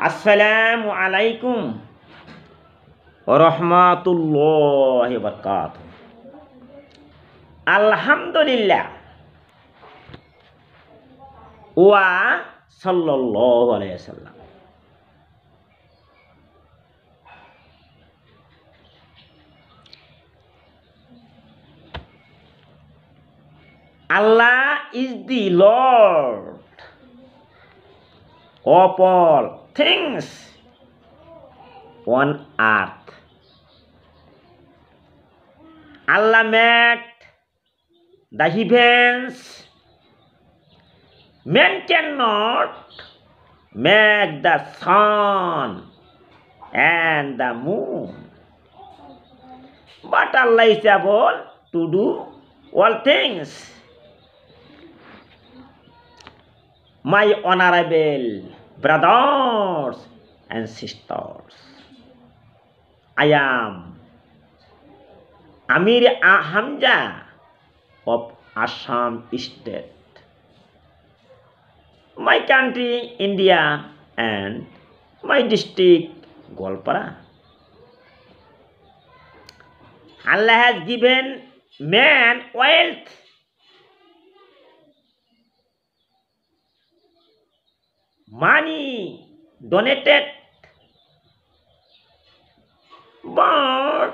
আসসালামু আলাইকুম রহমাতুল্লাহি ওয়া বারাকাতুহু। আলহামদুলিল্লাহ ওয়া সাল্লাল্লাহু আলাইহি ওয়াসাল্লাম। Allah is the Lord of all things on earth. Allah made the heavens. Man cannot make the sun and the moon, but Allah is able to do all things. My honorable brothers and sisters, I am Amir Hamza of Assam State. My country India and my district Golpara. Allah has given man wealth, money donated, but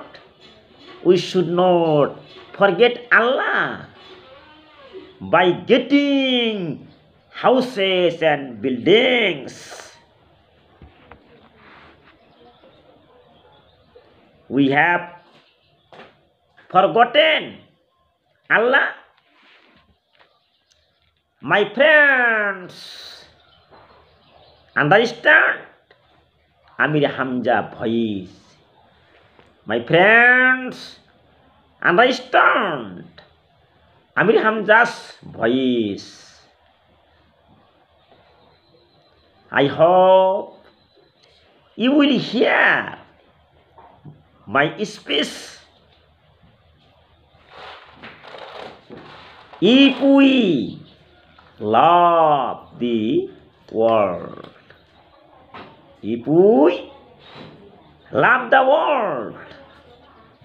we should not forget Allah by getting houses and buildings. We have forgotten Allah. My friends, understand Amir Hamza voice. My friends, understand Amir Hamza's voice. I hope you will hear my speech. If we love the world, if we love the world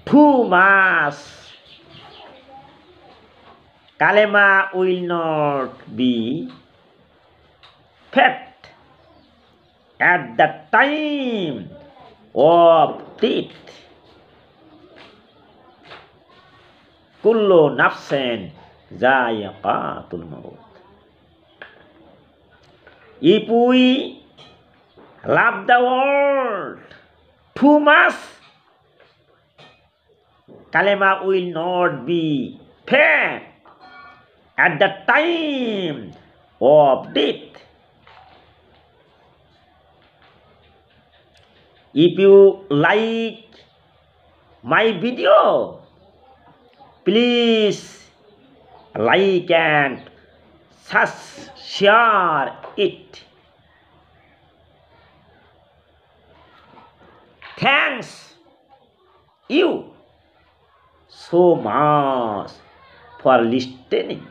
too much, Kalema will not be fed at the time of death. Kullu nafsin za'iqatul maut. If we love the world too much, Kalema will not be fed at the time of death. If you like my video, please like and share it. Thanks you so much for listening.